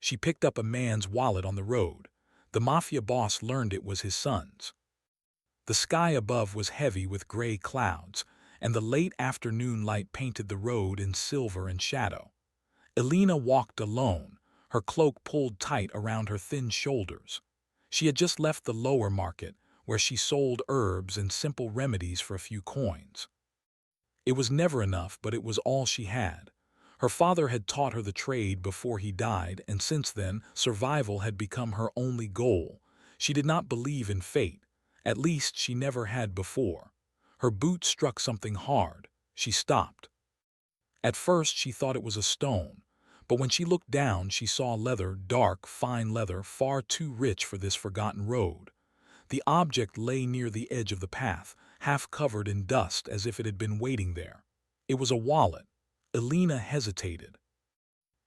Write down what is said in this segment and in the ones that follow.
She picked up a man's wallet on the road. The Mafia boss learned it was his son's. The sky above was heavy with gray clouds, and the late afternoon light painted the road in silver and shadow. Elena walked alone, her cloak pulled tight around her thin shoulders. She had just left the lower market, where she sold herbs and simple remedies for a few coins. It was never enough, but it was all she had. Her father had taught her the trade before he died, and since then, survival had become her only goal. She did not believe in fate. At least she never had before. Her boot struck something hard. She stopped. At first she thought it was a stone, but when she looked down she saw leather, dark, fine leather, far too rich for this forgotten road. The object lay near the edge of the path, half covered in dust as if it had been waiting there. It was a wallet. Elena hesitated.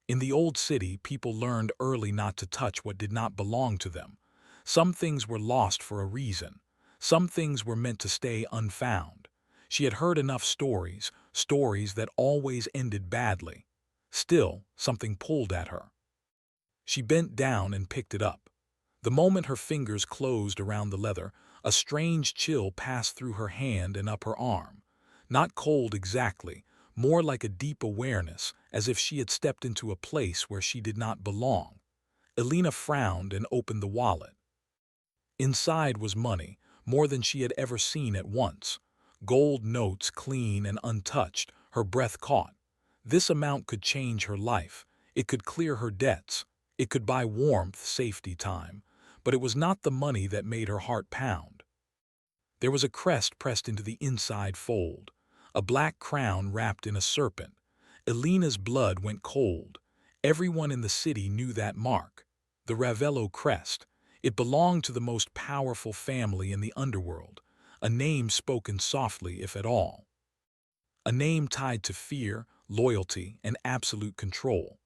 In the old city, people learned early not to touch what did not belong to them. Some things were lost for a reason. Some things were meant to stay unfound. She had heard enough stories, stories that always ended badly. Still, something pulled at her. She bent down and picked it up. The moment her fingers closed around the leather, a strange chill passed through her hand and up her arm. Not cold exactly, more like a deep awareness, as if she had stepped into a place where she did not belong. Elena frowned and opened the wallet. Inside was money, more than she had ever seen at once. Gold notes, clean and untouched, her breath caught. This amount could change her life. It could clear her debts. It could buy warmth, safety, time. But it was not the money that made her heart pound. There was a crest pressed into the inside fold, a black crown wrapped in a serpent. Elena's blood went cold. Everyone in the city knew that mark, the Ravello crest. It belonged to the most powerful family in the underworld, a name spoken softly if at all. A name tied to fear, loyalty, and absolute control.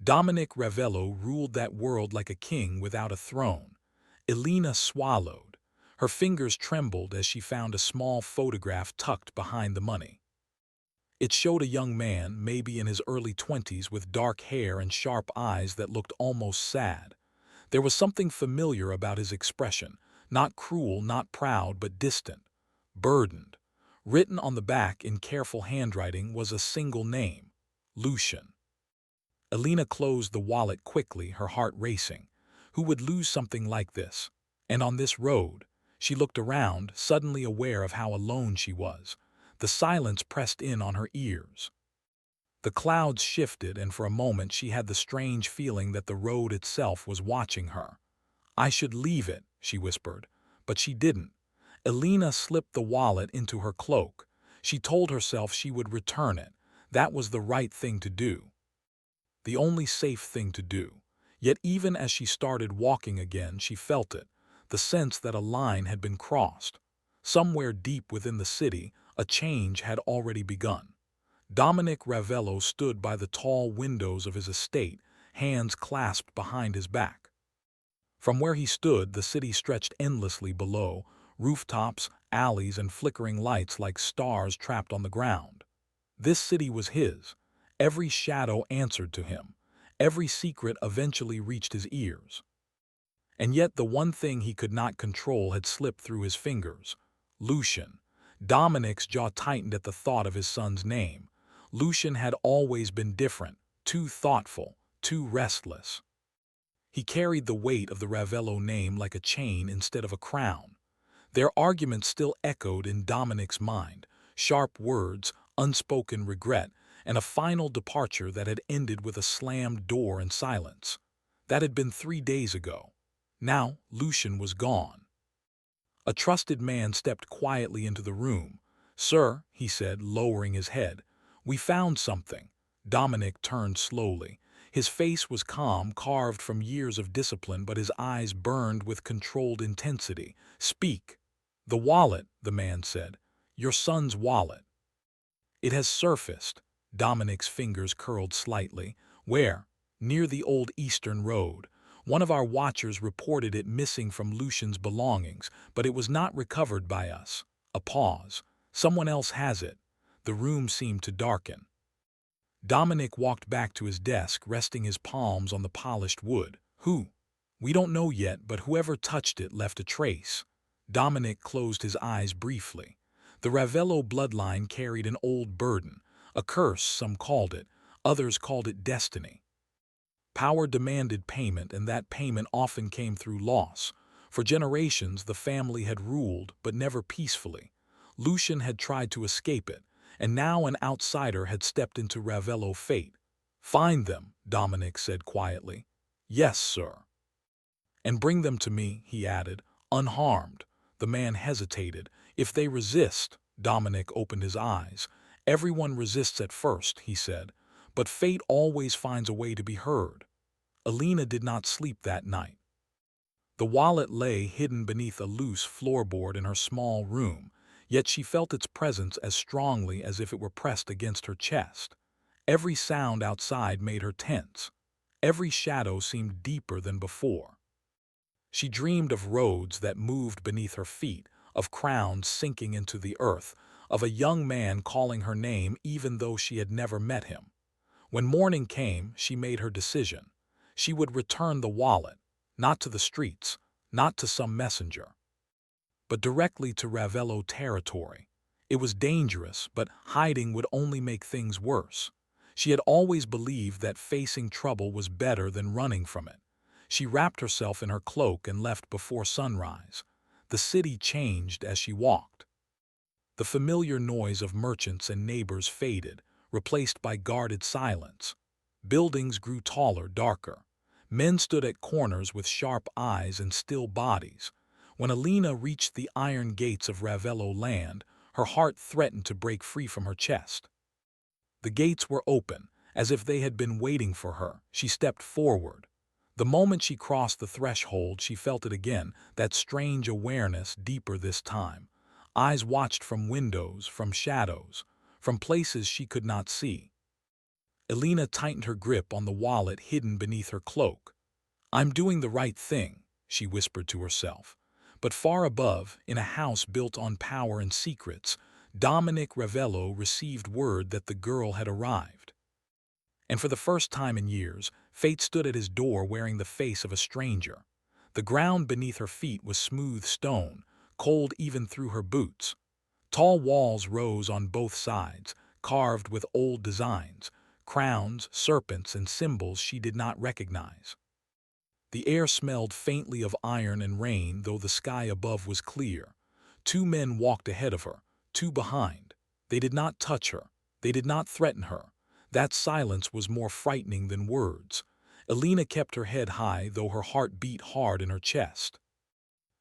Dominic Ravello ruled that world like a king without a throne. Elena swallowed. Her fingers trembled as she found a small photograph tucked behind the money. It showed a young man, maybe in his early 20s, with dark hair and sharp eyes that looked almost sad. There was something familiar about his expression, not cruel, not proud, but distant, burdened. Written on the back in careful handwriting was a single name, Lucian. Elena closed the wallet quickly, her heart racing. Who would lose something like this? And on this road? She looked around, suddenly aware of how alone she was. The silence pressed in on her ears. The clouds shifted, and for a moment she had the strange feeling that the road itself was watching her. "I should leave it," she whispered. But she didn't. Elena slipped the wallet into her cloak. She told herself she would return it. That was the right thing to do. The only safe thing to do. Yet even as she started walking again, she felt it, the sense that a line had been crossed. Somewhere deep within the city, a change had already begun. Dominic Ravello stood by the tall windows of his estate, hands clasped behind his back. From where he stood, the city stretched endlessly below, rooftops, alleys, and flickering lights like stars trapped on the ground. This city was his. Every shadow answered to him. Every secret eventually reached his ears. And yet the one thing he could not control had slipped through his fingers. Lucian. Dominic's jaw tightened at the thought of his son's name. Lucian had always been different, too thoughtful, too restless. He carried the weight of the Ravello name like a chain instead of a crown. Their arguments still echoed in Dominic's mind, sharp words, unspoken regret, and a final departure that had ended with a slammed door and silence. That had been 3 days ago. Now Lucian was gone. A trusted man stepped quietly into the room. "Sir," he said, lowering his head, "we found something." Dominic turned slowly. His face was calm, carved from years of discipline, but his eyes burned with controlled intensity. "Speak." "The wallet," the man said. "Your son's wallet." "It has surfaced." Dominic's fingers curled slightly. "Where?" "Near the old Eastern Road. One of our watchers reported it missing from Lucian's belongings, but it was not recovered by us." A pause. "Someone else has it." The room seemed to darken. Dominic walked back to his desk, resting his palms on the polished wood. Who? We don't know yet, but whoever touched it left a trace. Dominic closed his eyes briefly. The Ravello bloodline carried an old burden, a curse, some called it, others called it destiny. Power demanded payment, and that payment often came through loss. For generations, the family had ruled, but never peacefully. Lucian had tried to escape it, and now an outsider had stepped into Ravello fate. "Find them," Dominic said quietly. "Yes, sir." "And bring them to me," he added, unharmed. The man hesitated. "If they resist—" Dominic opened his eyes. "Everyone resists at first," he said, "but fate always finds a way to be heard." Alina did not sleep that night. The wallet lay hidden beneath a loose floorboard in her small room, yet she felt its presence as strongly as if it were pressed against her chest. Every sound outside made her tense. Every shadow seemed deeper than before. She dreamed of roads that moved beneath her feet, of crowns sinking into the earth, of a young man calling her name even though she had never met him. When morning came, she made her decision. She would return the wallet, not to the streets, not to some messenger, but directly to Ravello territory. It was dangerous, but hiding would only make things worse. She had always believed that facing trouble was better than running from it. She wrapped herself in her cloak and left before sunrise. The city changed as she walked. The familiar noise of merchants and neighbors faded, replaced by guarded silence. Buildings grew taller, darker. Men stood at corners with sharp eyes and still bodies. When Alina reached the iron gates of Ravello land, her heart threatened to break free from her chest. The gates were open, as if they had been waiting for her. She stepped forward. The moment she crossed the threshold, she felt it again, that strange awareness, deeper this time. Eyes watched from windows, from shadows, from places she could not see. Alina tightened her grip on the wallet hidden beneath her cloak. "I'm doing the right thing," she whispered to herself. But far above, in a house built on power and secrets, Dominic Ravello received word that the girl had arrived. And for the first time in years, fate stood at his door wearing the face of a stranger. The ground beneath her feet was smooth stone, cold even through her boots. Tall walls rose on both sides, carved with old designs, crowns, serpents, and symbols she did not recognize. The air smelled faintly of iron and rain, though the sky above was clear. Two men walked ahead of her, two behind. They did not touch her. They did not threaten her. That silence was more frightening than words. Alina kept her head high, though her heart beat hard in her chest.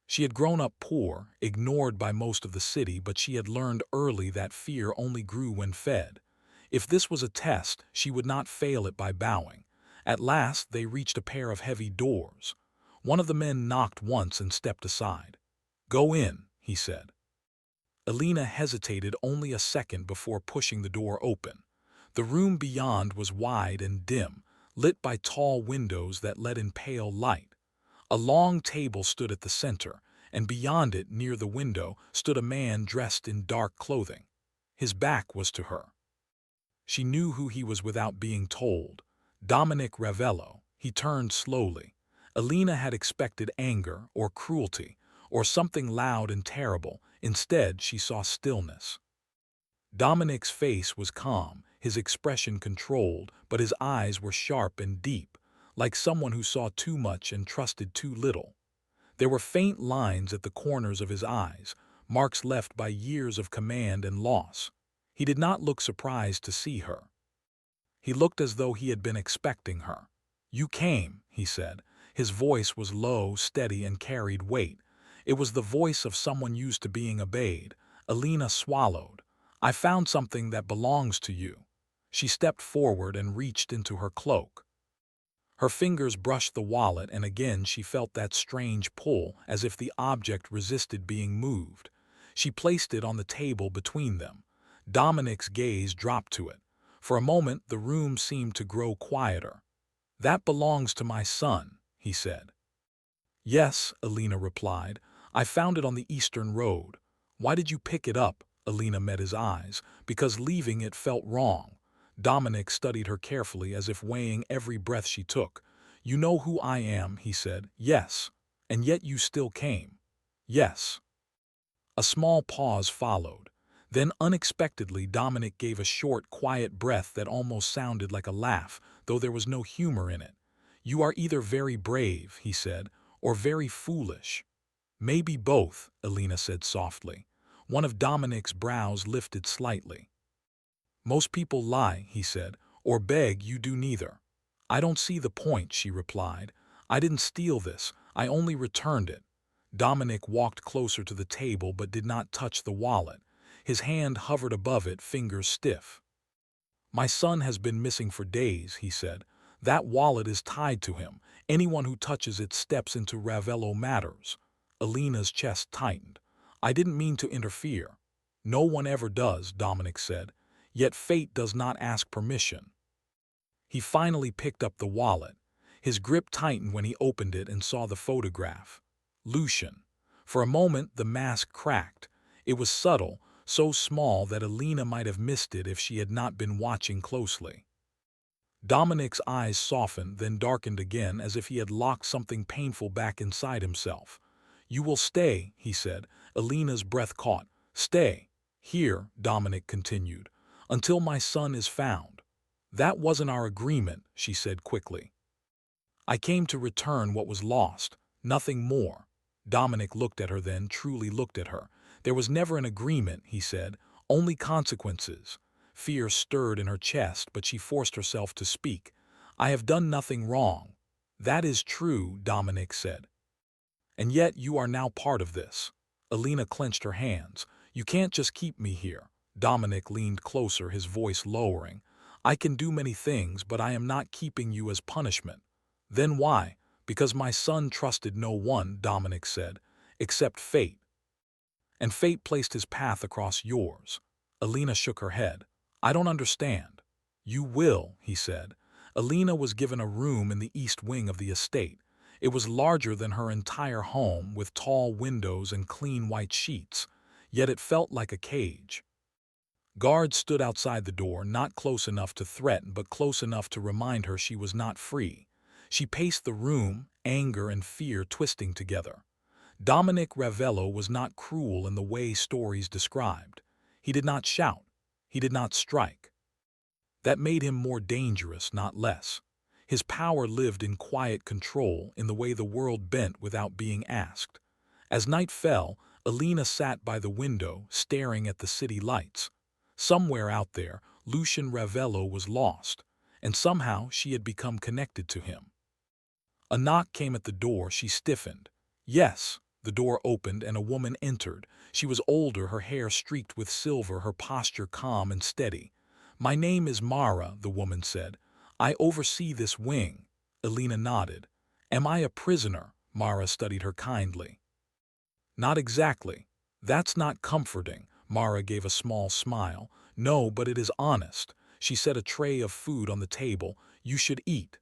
She had grown up poor, ignored by most of the city, but she had learned early that fear only grew when fed. If this was a test, she would not fail it by bowing. At last, they reached a pair of heavy doors. One of the men knocked once and stepped aside. "Go in," he said. Alina hesitated only a second before pushing the door open. The room beyond was wide and dim, lit by tall windows that let in pale light. A long table stood at the center, and beyond it, near the window, stood a man dressed in dark clothing. His back was to her. She knew who he was without being told. Dominic Ravello. He turned slowly. Alina had expected anger or cruelty or something loud and terrible. Instead, she saw stillness. Dominic's face was calm, his expression controlled, but his eyes were sharp and deep, like someone who saw too much and trusted too little. There were faint lines at the corners of his eyes, marks left by years of command and loss. He did not look surprised to see her. He looked as though he had been expecting her. "You came," he said. His voice was low, steady, and carried weight. It was the voice of someone used to being obeyed. Alina swallowed. "I found something that belongs to you." She stepped forward and reached into her cloak. Her fingers brushed the wallet, and again she felt that strange pull, as if the object resisted being moved. She placed it on the table between them. Dominic's gaze dropped to it. For a moment, the room seemed to grow quieter. "That belongs to my son," he said. "Yes," Alina replied. "I found it on the Eastern Road." "Why did you pick it up?" Alina met his eyes. "Because leaving it felt wrong." Dominic studied her carefully as if weighing every breath she took. "You know who I am," he said. "Yes. And yet you still came." "Yes." A small pause followed. Then unexpectedly Dominic gave a short, quiet breath that almost sounded like a laugh, though there was no humor in it. "You are either very brave," he said, "or very foolish." "Maybe both," Elena said softly. One of Dominic's brows lifted slightly. "Most people lie," he said, "or beg you do neither." "I don't see the point," she replied. "I didn't steal this, I only returned it." Dominic walked closer to the table but did not touch the wallet. His hand hovered above it, fingers stiff. "My son has been missing for days," he said. "That wallet is tied to him. Anyone who touches it steps into Ravello matters." Elena's chest tightened. "I didn't mean to interfere." "No one ever does," Dominic said. "Yet fate does not ask permission." He finally picked up the wallet. His grip tightened when he opened it and saw the photograph. Lucian. For a moment the mask cracked. It was subtle, so small that Elena might have missed it if she had not been watching closely. Dominic's eyes softened, then darkened again as if he had locked something painful back inside himself. "You will stay," he said. Elena's breath caught. "Stay. Here," Dominic continued, "until my son is found." "That wasn't our agreement," she said quickly. "I came to return what was lost, nothing more." Dominic looked at her then, truly looked at her. "There was never an agreement," he said, "only consequences." Fear stirred in her chest, but she forced herself to speak. "I have done nothing wrong." "That is true," Dominic said. "And yet you are now part of this." Elena clenched her hands. "You can't just keep me here." Dominic leaned closer, his voice lowering. "I can do many things, but I am not keeping you as punishment." "Then why?" "Because my son trusted no one," Dominic said, "except fate. And fate placed his path across yours." Elena shook her head. "I don't understand." "You will," he said. Elena was given a room in the east wing of the estate. It was larger than her entire home, with tall windows and clean white sheets. Yet it felt like a cage. Guards stood outside the door, not close enough to threaten, but close enough to remind her she was not free. She paced the room, anger and fear twisting together. Dominic Ravello was not cruel in the way stories described. He did not shout. He did not strike. That made him more dangerous, not less. His power lived in quiet control, in the way the world bent without being asked. As night fell, Elena sat by the window, staring at the city lights. Somewhere out there, Lucian Ravello was lost, and somehow she had become connected to him. A knock came at the door. She stiffened. "Yes." The door opened and a woman entered. She was older, her hair streaked with silver, her posture calm and steady. "My name is Mara," the woman said. "I oversee this wing." Elena nodded. "Am I a prisoner?" Mara studied her kindly. "Not exactly." "That's not comforting." Mara gave a small smile. "No, but it is honest." She set a tray of food on the table. "You should eat."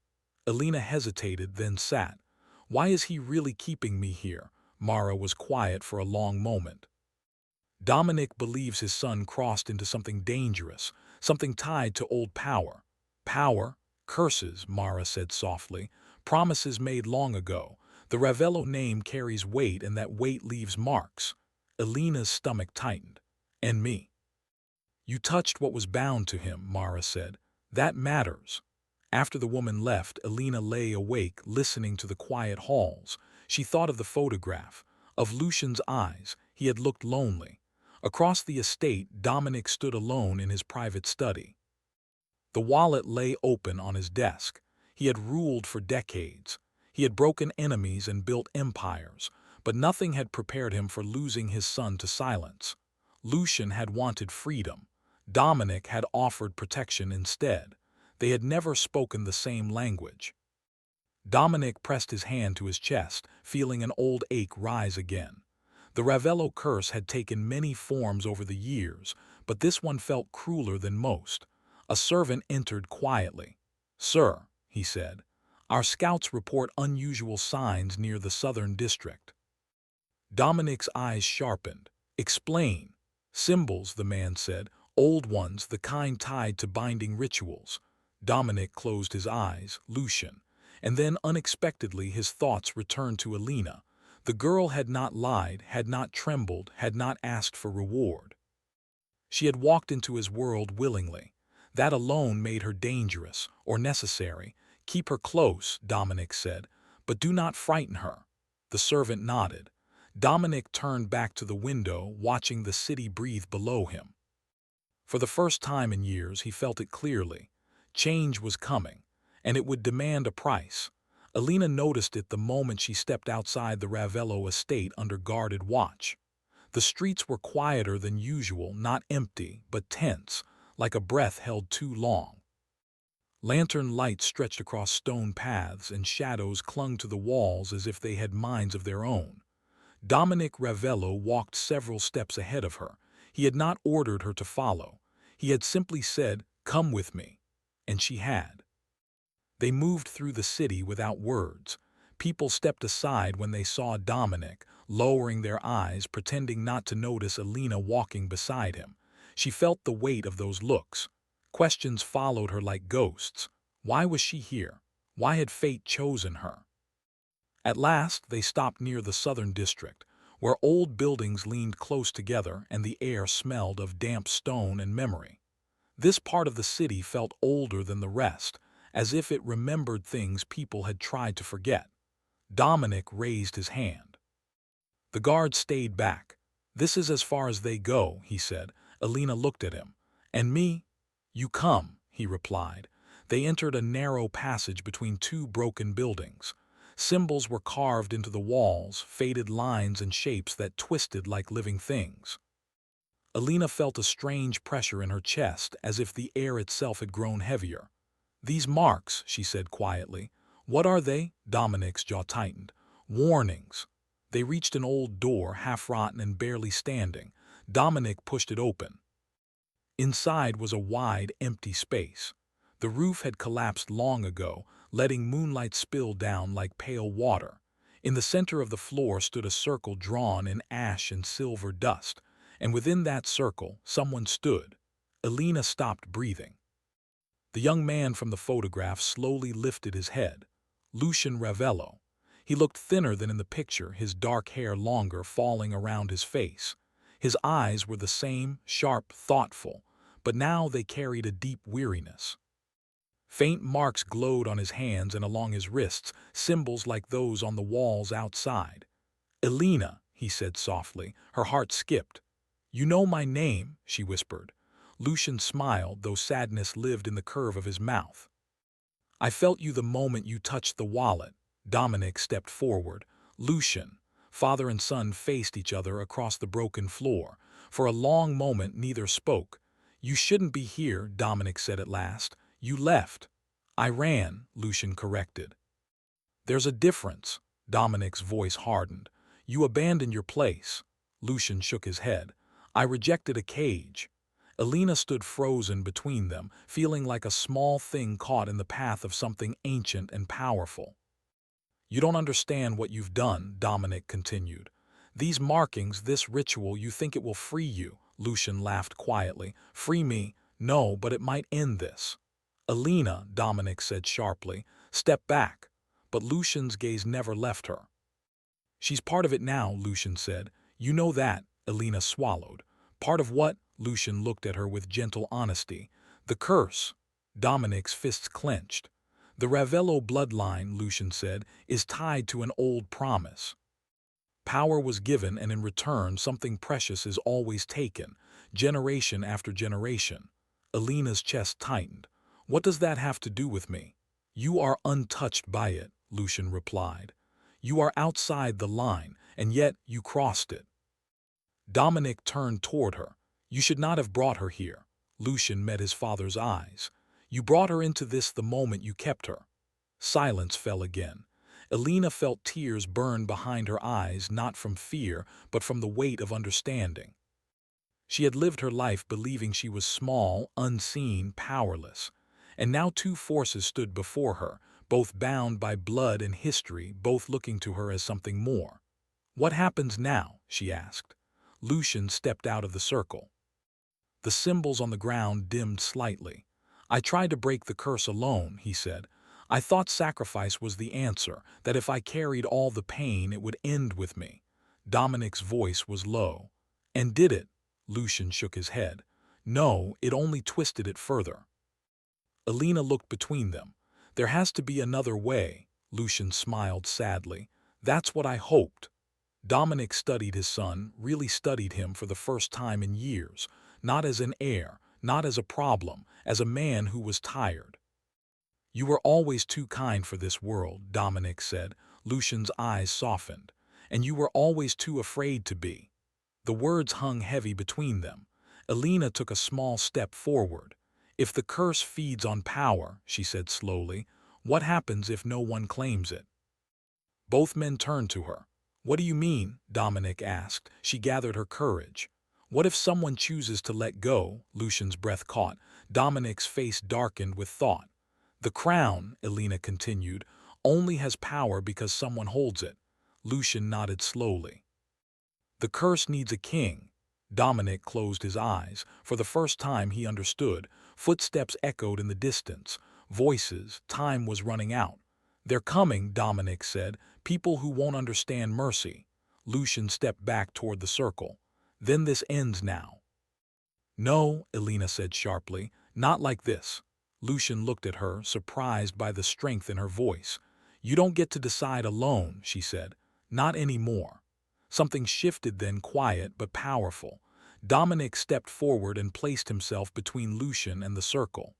Elena hesitated, then sat. "Why is he really keeping me here?" Mara was quiet for a long moment. "Dominic believes his son crossed into something dangerous, something tied to old power." "Power? Curses," Mara said softly. "Promises made long ago. The Ravello name carries weight, and that weight leaves marks." Elena's stomach tightened. "And me?" "You touched what was bound to him," Mara said. "That matters." After the woman left, Elena lay awake, listening to the quiet halls. She thought of the photograph, of Lucian's eyes. He had looked lonely. Across the estate, Dominic stood alone in his private study. The wallet lay open on his desk. He had ruled for decades. He had broken enemies and built empires, but nothing had prepared him for losing his son to silence. Lucian had wanted freedom. Dominic had offered protection instead. They had never spoken the same language. Dominic pressed his hand to his chest, feeling an old ache rise again. The Ravello curse had taken many forms over the years, but this one felt crueler than most. A servant entered quietly. "Sir," he said, "our scouts report unusual signs near the southern district." Dominic's eyes sharpened. "Explain." "Symbols," the man said. Old ones, the kind tied to binding rituals. Dominic closed his eyes, Lucian, and then unexpectedly his thoughts returned to Alina. The girl had not lied, had not trembled, had not asked for reward. She had walked into his world willingly. That alone made her dangerous, or necessary. Keep her close, Dominic said, but do not frighten her. The servant nodded. Dominic turned back to the window, watching the city breathe below him. For the first time in years, he felt it clearly. Change was coming, and it would demand a price. Alina noticed it the moment she stepped outside the Ravello estate under guarded watch. The streets were quieter than usual, not empty, but tense, like a breath held too long. Lantern lights stretched across stone paths, and shadows clung to the walls as if they had minds of their own. Dominic Ravello walked several steps ahead of her. He had not ordered her to follow. He had simply said, "Come with me." And she had. They moved through the city without words. People stepped aside when they saw Dominic, lowering their eyes, pretending not to notice Alina walking beside him. She felt the weight of those looks. Questions followed her like ghosts. Why was she here? Why had fate chosen her? At last, they stopped near the southern district, where old buildings leaned close together and the air smelled of damp stone and memory. This part of the city felt older than the rest, as if it remembered things people had tried to forget. Dominic raised his hand. The guard stayed back. "This is as far as they go," he said. Alina looked at him. "And me?" "You come," he replied. They entered a narrow passage between two broken buildings. Symbols were carved into the walls, faded lines and shapes that twisted like living things. Alina felt a strange pressure in her chest, as if the air itself had grown heavier. "These marks," she said quietly. "What are they?" Dominic's jaw tightened. "Warnings." They reached an old door, half-rotten and barely standing. Dominic pushed it open. Inside was a wide, empty space. The roof had collapsed long ago, letting moonlight spill down like pale water. In the center of the floor stood a circle drawn in ash and silver dust, and within that circle someone stood. Alina stopped breathing. The young man from the photograph slowly lifted his head. Lucian Ravello. He looked thinner than in the picture, his dark hair longer, falling around his face. His eyes were the same, sharp, thoughtful, but now they carried a deep weariness. Faint marks glowed on his hands and along his wrists, symbols like those on the walls outside. "Alina," he said softly. Her heart skipped. "You know my name," she whispered. Lucian smiled, though sadness lived in the curve of his mouth. "I felt you the moment you touched the wallet." Dominic stepped forward. Lucian. Father and son faced each other across the broken floor. For a long moment neither spoke. "You shouldn't be here," Dominic said at last. "You left." "I ran," Lucian corrected. "There's a difference." Dominic's voice hardened. "You abandoned your place." Lucian shook his head. "I rejected a cage." Alina stood frozen between them, feeling like a small thing caught in the path of something ancient and powerful. "You don't understand what you've done," Dominic continued. "These markings, this ritual, you think it will free you." Lucian laughed quietly. "Free me? No, but it might end this." "Alina," Dominic said sharply, "step back." But Lucian's gaze never left her. "She's part of it now," Lucian said. "You know that." Alina swallowed. "Part of what?" Lucian looked at her with gentle honesty. "The curse." Dominic's fists clenched. "The Ravello bloodline," Lucian said, "is tied to an old promise. Power was given, and in return something precious is always taken, generation after generation." Alina's chest tightened. "What does that have to do with me?" "You are untouched by it," Lucian replied. "You are outside the line, and yet you crossed it." Dominic turned toward her. "You should not have brought her here." Lucian met his father's eyes. "You brought her into this the moment you kept her." Silence fell again. Alina felt tears burn behind her eyes, not from fear, but from the weight of understanding. She had lived her life believing she was small, unseen, powerless. And now two forces stood before her, both bound by blood and history, both looking to her as something more. "What happens now?" she asked. Lucian stepped out of the circle. The symbols on the ground dimmed slightly. I tried to break the curse alone, he said. I thought sacrifice was the answer, that if I carried all the pain it would end with me. Dominic's voice was low. And did it? Lucian shook his head. No, it only twisted it further. Alina looked between them. There has to be another way, Lucian smiled sadly. That's what I hoped. Dominic studied his son, really studied him for the first time in years, not as an heir, not as a problem, as a man who was tired. You were always too kind for this world, Dominic said. Lucian's eyes softened. And you were always too afraid to be. The words hung heavy between them. Alina took a small step forward. If the curse feeds on power, she said slowly, what happens if no one claims it? Both men turned to her. What do you mean? Dominic asked. She gathered her courage. What if someone chooses to let go? Lucian's breath caught. Dominic's face darkened with thought. The crown, Alina continued, only has power because someone holds it. Lucian nodded slowly. The curse needs a king. Dominic closed his eyes. For the first time he understood. Footsteps echoed in the distance. Voices. Time was running out. They're coming, Dominic said. People who won't understand mercy. Lucian stepped back toward the circle. Then this ends now. No, Alina said sharply. Not like this. Lucian looked at her, surprised by the strength in her voice. You don't get to decide alone, she said. Not anymore. Something shifted then, quiet but powerful. Dominic stepped forward and placed himself between Lucian and the circle.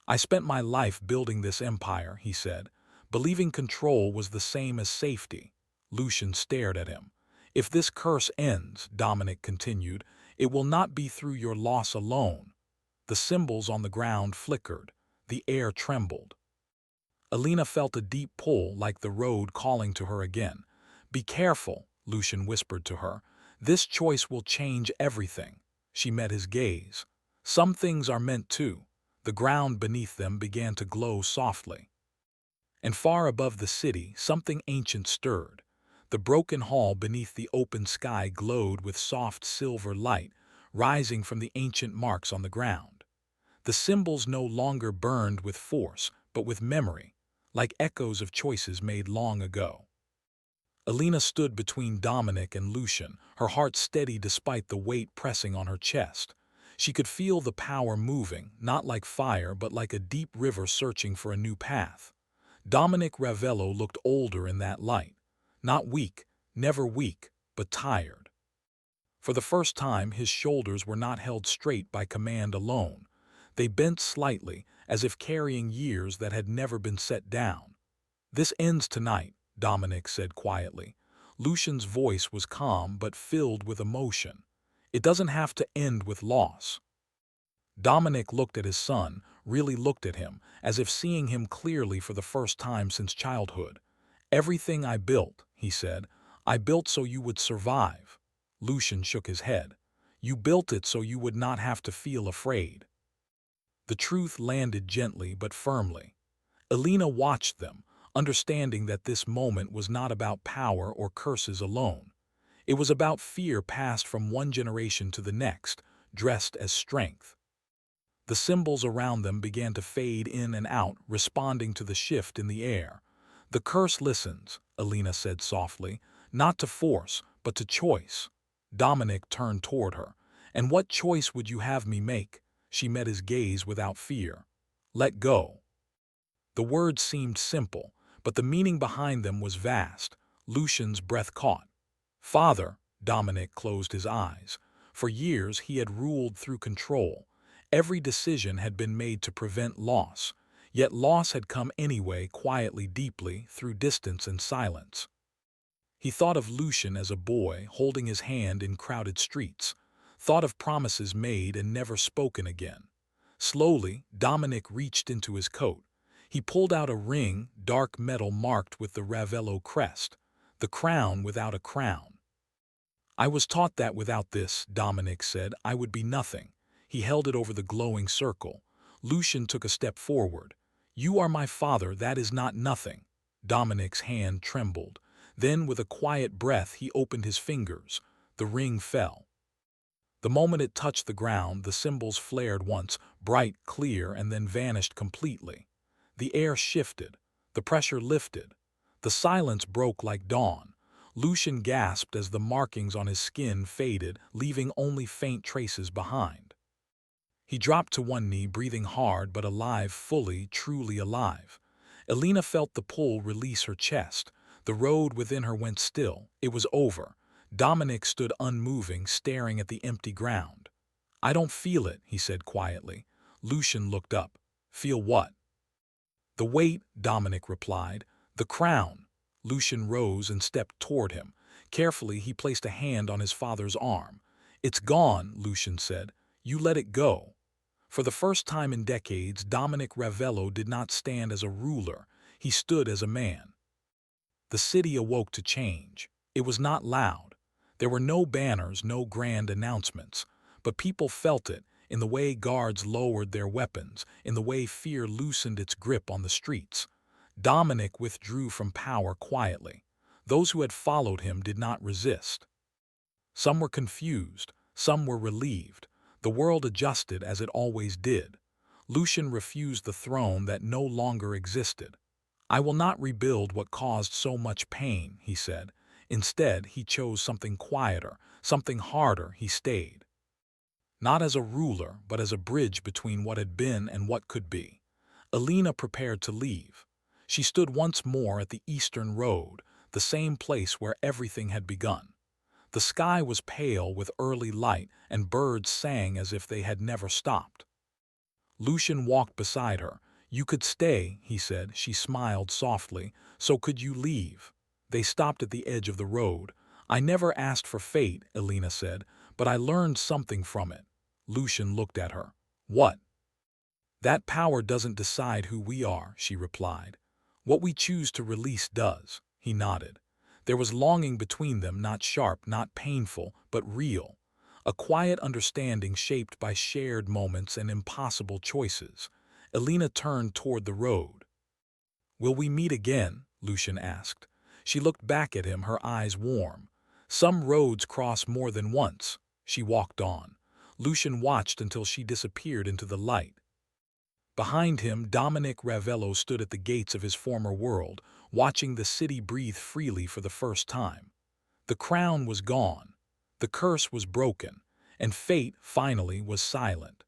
I spent my life building this empire, he said. Believing control was the same as safety. Lucian stared at him. If this curse ends, Dominic continued, it will not be through your loss alone. The symbols on the ground flickered. The air trembled. Alina felt a deep pull, like the road calling to her again. Be careful, Lucian whispered to her. This choice will change everything. She met his gaze. Some things are meant to. The ground beneath them began to glow softly. And far above the city, something ancient stirred. The broken hall beneath the open sky glowed with soft silver light, rising from the ancient marks on the ground. The symbols no longer burned with force, but with memory, like echoes of choices made long ago. Alina stood between Dominic and Lucian, her heart steady despite the weight pressing on her chest. She could feel the power moving, not like fire but like a deep river searching for a new path. Dominic Ravello looked older in that light. Not weak, never weak, but tired. For the first time his shoulders were not held straight by command alone. They bent slightly, as if carrying years that had never been set down. This ends tonight, Dominic said quietly. Lucian's voice was calm but filled with emotion. It doesn't have to end with loss. Dominic looked at his son, really looked at him, as if seeing him clearly for the first time since childhood. Everything I built, he said, I built so you would survive. Lucian shook his head. You built it so you would not have to feel afraid. The truth landed gently but firmly. Alina watched them, understanding that this moment was not about power or curses alone. It was about fear passed from one generation to the next, dressed as strength. The symbols around them began to fade in and out, responding to the shift in the air. The curse listens, Alina said softly, not to force, but to choice. Dominic turned toward her. And what choice would you have me make? She met his gaze without fear. Let go. The words seemed simple, but the meaning behind them was vast. Lucian's breath caught. Father, Dominic closed his eyes. For years he had ruled through control. Every decision had been made to prevent loss. Yet loss had come anyway, quietly, deeply, through distance and silence. He thought of Lucian as a boy, holding his hand in crowded streets. Thought of promises made and never spoken again. Slowly, Dominic reached into his coat. He pulled out a ring, dark metal marked with the Ravello crest, the crown without a crown. I was taught that without this, Dominic said, I would be nothing. He held it over the glowing circle. Lucian took a step forward. You are my father, that is not nothing. Dominic's hand trembled. Then, with a quiet breath, he opened his fingers. The ring fell. The moment it touched the ground, the symbols flared once, bright, clear, and then vanished completely. The air shifted. The pressure lifted. The silence broke like dawn. Lucian gasped as the markings on his skin faded, leaving only faint traces behind. He dropped to one knee, breathing hard but alive, fully, truly alive. Elena felt the pull release her chest. The road within her went still. It was over. Dominic stood unmoving, staring at the empty ground. "I don't feel it," he said quietly. Lucian looked up. "Feel what?" "The weight," Dominic replied. "The crown." Lucian rose and stepped toward him. Carefully, he placed a hand on his father's arm. "It's gone," Lucian said. "You let it go." For the first time in decades, Dominic Ravello did not stand as a ruler. He stood as a man. The city awoke to change. It was not loud. There were no banners, no grand announcements. But people felt it, in the way guards lowered their weapons, in the way fear loosened its grip on the streets. Dominic withdrew from power quietly. Those who had followed him did not resist. Some were confused, some were relieved. The world adjusted as it always did. Lucian refused the throne that no longer existed. "I will not rebuild what caused so much pain," he said. Instead, he chose something quieter, something harder. He stayed. Not as a ruler, but as a bridge between what had been and what could be. Elena prepared to leave. She stood once more at the eastern road, the same place where everything had begun. The sky was pale with early light, and birds sang as if they had never stopped. Lucian walked beside her. "You could stay," he said. She smiled softly. "So could you leave." They stopped at the edge of the road. "I never asked for fate," Elena said, "but I learned something from it." Lucian looked at her. "What?" "That power doesn't decide who we are," she replied. "What we choose to release does." He nodded. There was longing between them, not sharp, not painful, but real. A quiet understanding shaped by shared moments and impossible choices. Elena turned toward the road. "Will we meet again?" Lucian asked. She looked back at him, her eyes warm. "Some roads cross more than once." She walked on. Lucian watched until she disappeared into the light. Behind him, Dominic Ravello stood at the gates of his former world, watching the city breathe freely for the first time. The crown was gone. The curse was broken, and fate, finally, was silent.